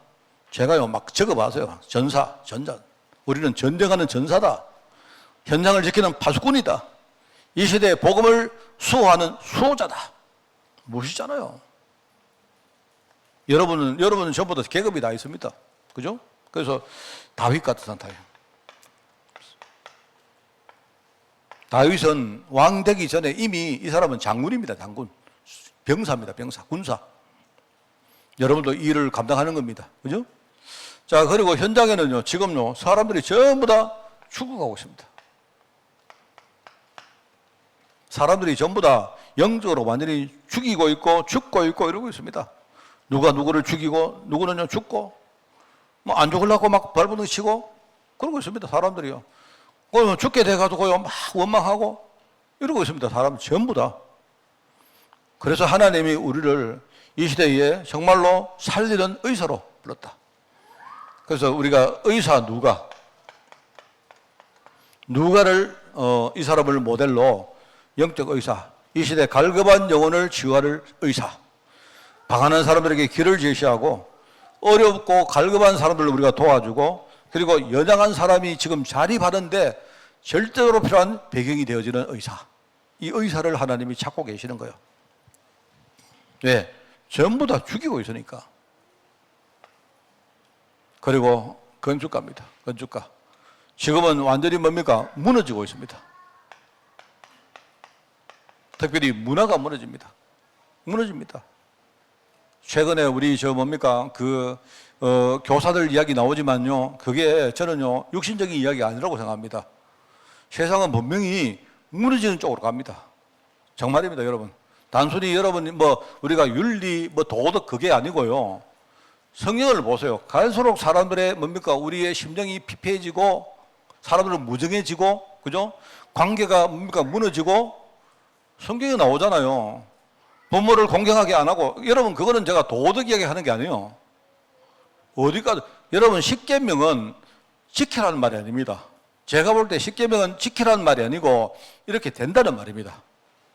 Speaker 3: 제가요 막 적어봤어요. 전전. 우리는 전쟁하는 전사다. 현장을 지키는 파수꾼이다. 이 시대의 복음을 수호하는 수호자다. 무엇이잖아요. 여러분은 전부 다 계급이 다 있습니다. 그죠? 그래서 다윗 같은 상태예요. 다윗은 왕 되기 전에 이미 이 사람은 장군입니다. 장군. 병사입니다. 병사. 군사. 여러분도 이 일을 감당하는 겁니다. 그죠? 자, 그리고 현장에는요, 지금요, 사람들이 전부 다 죽어가고 있습니다. 사람들이 전부 다 영적으로 완전히 죽이고 있고, 죽고 있고, 이러고 있습니다. 누가 누구를 죽이고, 누구는요, 죽고, 뭐 안 죽으려고 막 발버둥 치고, 그러고 있습니다. 사람들이요. 죽게 돼가지고요, 막 원망하고, 이러고 있습니다. 사람 전부 다. 그래서 하나님이 우리를 이 시대에 정말로 살리는 의사로 불렀다. 그래서 우리가 의사 누가를 이 사람을 모델로 영적 의사, 이 시대 갈급한 영혼을 치유할 의사, 방황하는 사람들에게 길을 제시하고 어렵고 갈급한 사람들을 우리가 도와주고, 그리고 연약한 사람이 지금 자립하는데 절대로 필요한 배경이 되어지는 의사, 이 의사를 하나님이 찾고 계시는 거예요. 왜? 전부 다 죽이고 있으니까. 그리고 건축가입니다. 건축가. 지금은 완전히 뭡니까? 무너지고 있습니다. 특별히 문화가 무너집니다. 무너집니다. 최근에 우리 교사들 이야기 나오지만요, 그게 저는요, 육신적인 이야기가 아니라고 생각합니다. 세상은 분명히 무너지는 쪽으로 갑니다. 정말입니다, 여러분. 단순히 여러분, 우리가 윤리, 도덕, 그게 아니고요. 성경을 보세요. 갈수록 사람들의 우리의 심정이 피폐해지고, 사람들은 무정해지고, 그죠? 관계가 무너지고, 성경에 나오잖아요. 부모를 공경하게 안 하고, 여러분, 그거는 제가 도덕 이야기 하는 게 아니에요. 어디까지, 여러분, 십계명은 지키라는 말이 아닙니다. 제가 볼 때 십계명은 지키라는 말이 아니고, 이렇게 된다는 말입니다.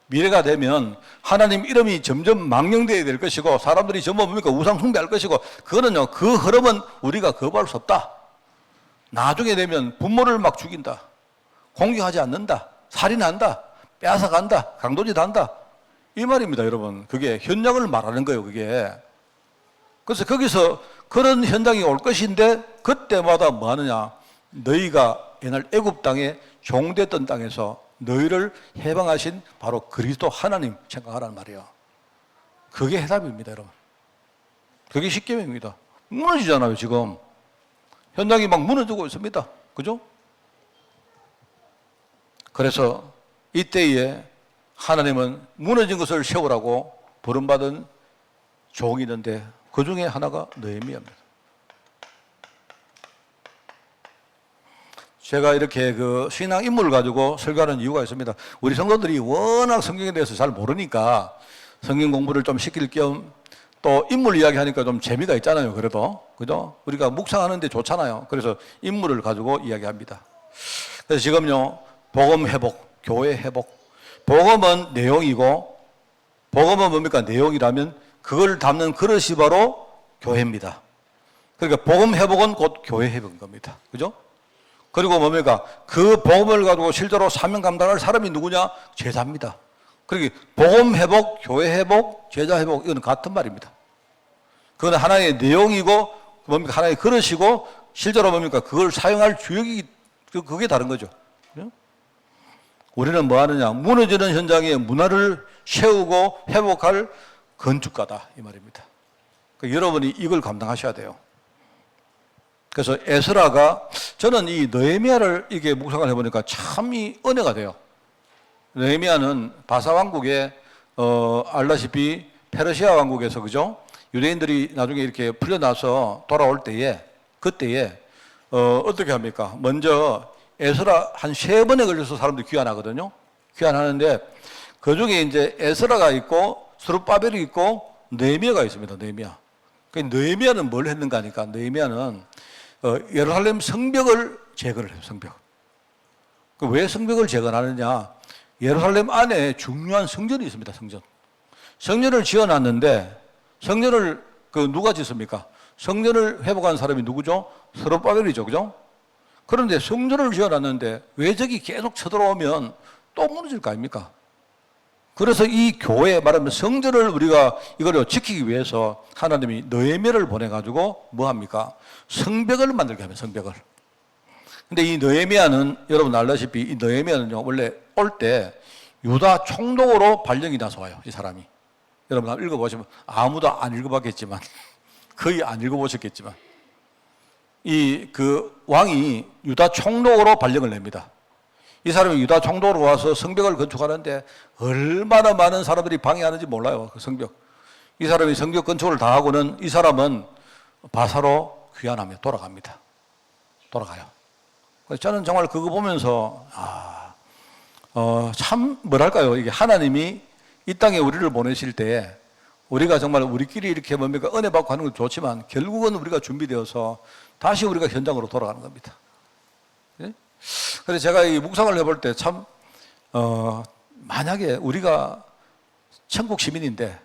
Speaker 3: 미래가 되면 하나님 이름이 점점 망령되어야 될 것이고, 사람들이 전부 우상 숭배할 것이고, 그거는요, 그 흐름은 우리가 거부할 수 없다. 나중에 되면 부모를 막 죽인다, 공경하지 않는다, 살인한다, 빼앗아간다, 강도짓한다, 이 말입니다, 여러분. 그게 현장을 말하는 거예요, 그게. 그래서 거기서 그런 현장이 올 것인데, 그때마다 뭐 하느냐, 너희가 옛날 애굽 땅에 종됐던 땅에서 너희를 해방하신 바로 그리스도 하나님 생각하라는 말이에요. 그게 해답입니다, 여러분. 그게 십계명입니다. 무너지잖아요, 지금. 현장이 막 무너지고 있습니다. 그죠? 그래서 이때에 하나님은 무너진 것을 세우라고 부름받은 종이 있는데, 그 중에 하나가 느헤미야입니다. 제가 이렇게 신앙 인물을 가지고 설교하는 이유가 있습니다. 우리 성도들이 워낙 성경에 대해서 잘 모르니까 성경 공부를 좀 시킬 겸 또 인물 이야기 하니까 좀 재미가 있잖아요. 그래도. 그죠? 우리가 묵상하는데 좋잖아요. 그래서 인물을 가지고 이야기합니다. 그래서 지금요, 복음 회복, 교회 회복. 복음은 내용이고, 복음은 뭡니까? 내용이라면 그걸 담는 그릇이 바로 교회입니다. 그러니까 복음 회복은 곧 교회 회복인 겁니다. 그죠? 그리고 뭡니까? 그 복음을 가지고 실제로 사명 감당할 사람이 누구냐? 제자입니다. 그러니까 복음 회복, 교회 회복, 제자 회복, 이건 같은 말입니다. 그건 하나의 내용이고, 뭡니까? 하나의 그릇이고, 실제로 뭡니까? 그걸 사용할 주역이, 그게 다른 거죠. 우리는 뭐 하느냐? 무너지는 현장에 문화를 세우고 회복할 건축가다, 이 말입니다. 그러니까 여러분이 이걸 감당하셔야 돼요. 그래서 에스라가, 저는 이 느헤미야를 이게 묵상을 해보니까 참 이 은혜가 돼요. 느헤미야는 바사 왕국에 알다시피 페르시아 왕국에서 그죠? 유대인들이 나중에 이렇게 풀려나서 돌아올 때에 그때에 어떻게 합니까? 먼저 에스라 한 3번에 걸려서 사람들이 귀환하거든요. 귀환하는데 그 중에 이제 에스라가 있고 스룹바벨이 있고 느헤미야가 있습니다. 느헤미야. 그 느헤미야는 뭘 했는가 하니까 느헤미야는 예루살렘 성벽을 제거를 해요. 성벽. 왜 성벽을 제거하느냐? 예루살렘 안에 중요한 성전이 있습니다. 성전. 성전을 지어놨는데 성전을 누가 짓습니까? 성전을 회복한 사람이 누구죠? 스룹바벨이죠. 그죠? 그런데 성전을 지어놨는데 왜 적이 계속 쳐들어오면 또 무너질 거 아닙니까? 그래서 이 교회 말하면 성전을 우리가 이걸 지키기 위해서 하나님이 느헤미야를 보내가지고 뭐 합니까? 성벽을 만들게 하면 성벽을. 근데 이 느헤미야는 여러분 알다시피 이 느헤미야는요 원래 올 때 유다 총독으로 발령이 나서 와요. 이 사람이. 여러분 한번 읽어보시면 아무도 안 읽어봤겠지만 거의 안 읽어보셨겠지만 이 왕이 유다 총독으로 발령을 냅니다. 이 사람이 유다 총독으로 와서 성벽을 건축하는데 얼마나 많은 사람들이 방해하는지 몰라요. 그 성벽. 이 사람이 성벽 건축을 다 하고는 이 사람은 바사로 귀환하며 돌아갑니다. 돌아가요. 그래서 저는 정말 그거 보면서 참 뭐랄까요? 이게 하나님이 이 땅에 우리를 보내실 때 우리가 정말 우리끼리 이렇게 뭡니까? 은혜 받고 하는 건 좋지만 결국은 우리가 준비되어서 다시 우리가 현장으로 돌아가는 겁니다. 예? 그래서 제가 이 묵상을 해볼 때 참, 만약에 우리가 천국 시민인데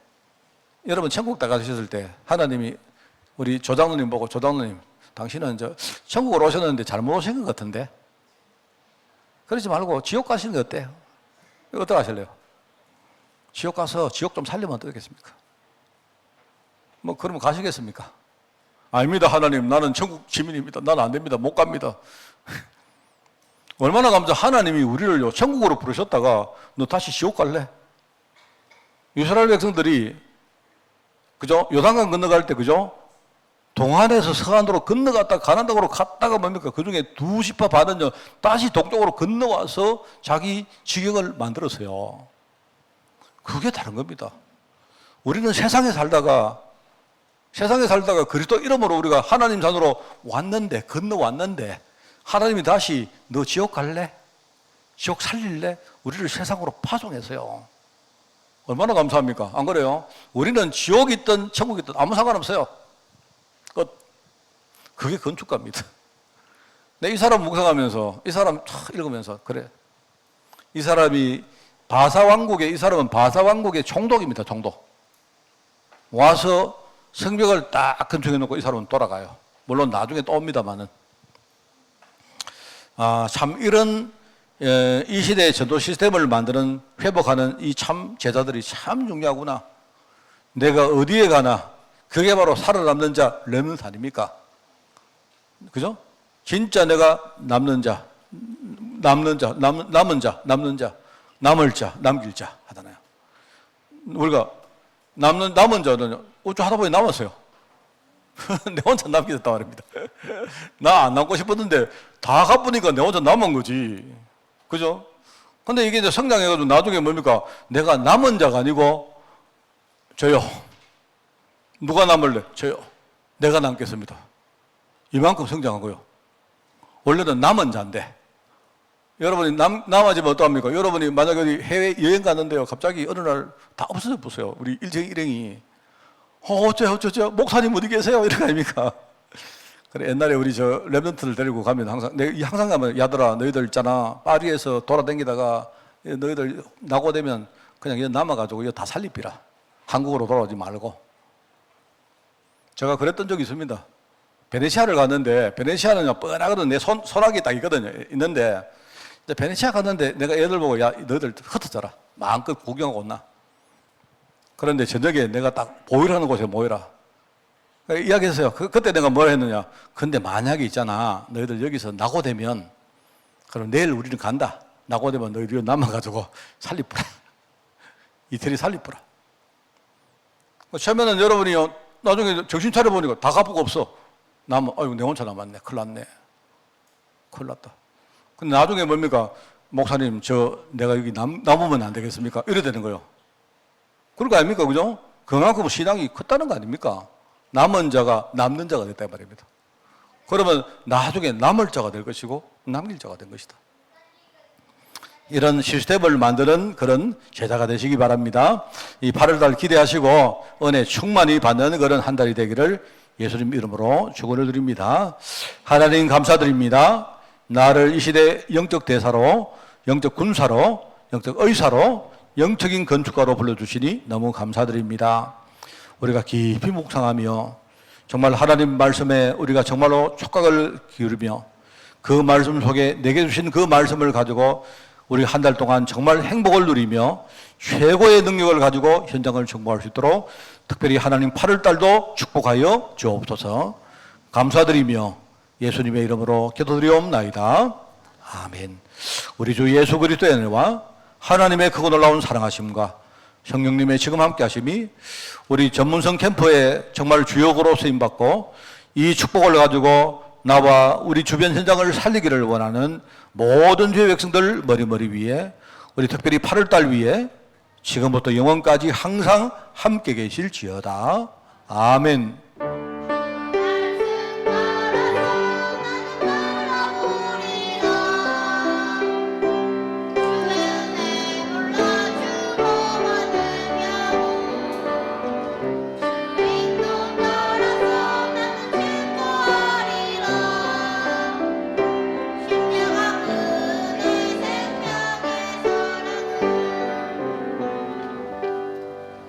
Speaker 3: 여러분 천국 다 가셨을 때 하나님이 우리 조장로님 보고 조장로님 당신은 천국으로 오셨는데 잘못 오신 것 같은데 그러지 말고 지옥 가시는 게 어때요? 어떻게 하실래요? 지옥 가서 지옥 좀 살리면 어떻겠습니까? 뭐 그러면 가시겠습니까? 아닙니다 하나님 나는 천국 시민입니다. 나는 안 됩니다. 못 갑니다. 얼마나 감사 하나님이 우리를 천국으로 부르셨다가 너 다시 지옥 갈래? 이스라엘 백성들이 그죠? 요단강 건너갈 때 그죠? 동안에서 서안으로 건너갔다가 가나안으로 갔다가 뭡니까? 그 중에 2지파 반은 다시 동쪽으로 건너와서 자기 지경을 만들었어요. 그게 다른 겁니다. 우리는 세상에 살다가 그리스도 이름으로 우리가 하나님 산으로 왔는데 건너왔는데 하나님이 다시 너 지옥 갈래? 지옥 살릴래? 우리를 세상으로 파송했어요. 얼마나 감사합니까? 안 그래요? 우리는 지옥이 있든 천국이 있든 아무 상관없어요. 그게 건축가입니다. 이 사람 묵상하면서 이 사람 탁 읽으면서 그래. 이 사람은 바사 왕국의 총독입니다. 총독. 와서 성벽을 딱 건축해 놓고 이 사람은 돌아가요. 물론 나중에 또 옵니다만은. 참 이런 이 시대의 전도 시스템을 만드는 회복하는 이 참 제자들이 참 중요하구나. 내가 어디에 가나 그게 바로 살아남는 자 렘넌트 아닙니까? 그죠? 진짜 내가 남는 자, 남을 자, 남길 자 하잖아요. 우리가 남은 자는 어쩌 하다 보니 남았어요. 내 혼자 남게 됐단 말입니다. 나 안 남고 싶었는데 다 가보니까 내 혼자 남은 거지. 그죠? 근데 이게 이제 성장해가지고 나중에 뭡니까? 내가 남은 자가 아니고 저요. 누가 남을래? 저요. 내가 남겠습니다. 이만큼 성장하고요. 원래는 남은 자인데 여러분이 남아지면 어떡합니까? 여러분이 만약에 어디 해외 여행 갔는데요. 갑자기 어느 날 다 없어져 보세요. 우리 일행이. 어쩌죠? 목사님 어디 계세요? 이런 거 아닙니까? 그래, 옛날에 우리 랩런트를 데리고 가면 항상 가면 야들아, 너희들 있잖아. 파리에서 돌아다니다가 너희들 낙오되면 그냥 여기 남아가지고 여기 다 살리비라. 한국으로 돌아오지 말고. 제가 그랬던 적이 있습니다. 베네치아를 갔는데, 베네치아는 뻔하거든. 내 손아귀 딱 있거든요. 있는데, 베네치아 갔는데 내가 애들 보고, 야, 너희들 흩어져라. 마음껏 구경하고 온나. 그런데 저녁에 내가 딱 보일하는 곳에 모여라. 이야기했어요. 그때 내가 뭘 했느냐. 근데 만약에 있잖아. 너희들 여기서 낙오되면, 그럼 내일 우리는 간다. 낙오되면 너희들이 남아가지고 살리뿌라. 이태리 살리뿌라. 처음에는 여러분이 나중에 정신 차려보니까 다 갚고 없어. 아이고, 내 혼자 남았네. 큰일 났네. 큰일 났다. 근데 나중에 뭡니까? 목사님 내가 여기 남으면 안 되겠습니까? 이래 되는 거요. 그럴 거 아닙니까? 그죠? 그만큼 신앙이 컸다는 거 아닙니까? 남은 자가 남는 자가 됐다 말입니다. 그러면 나중에 남을 자가 될 것이고 남길 자가 된 것이다. 이런 시스템을 만드는 그런 제자가 되시기 바랍니다. 이 8월달 기대하시고 은혜 충만히 받는 그런 한 달이 되기를 예수님 이름으로 축원을 드립니다. 하나님 감사드립니다. 나를 이 시대 영적 대사로, 영적 군사로, 영적 의사로, 영적인 건축가로 불러주시니 너무 감사드립니다. 우리가 깊이 묵상하며 정말 하나님 말씀에 우리가 정말로 촉각을 기울이며 그 말씀 속에 내게 주신 그 말씀을 가지고 우리 한 달 동안 정말 행복을 누리며 최고의 능력을 가지고 현장을 정복할 수 있도록 특별히 하나님 8월 달도 축복하여 주옵소서. 감사드리며 예수님의 이름으로 기도드리옵나이다. 아멘. 우리 주 예수 그리스도의 은혜와 하나님의 크고 놀라운 사랑하심과 성령님의 지금 함께 하심이 우리 전문성 캠프에 정말 주역으로 쓰임받고 이 축복을 가지고 나와 우리 주변 현장을 살리기를 원하는 모든 주의 백성들 머리 위에 우리 특별히 8월달 위에 지금부터 영원까지 항상 함께 계실지어다. 아멘.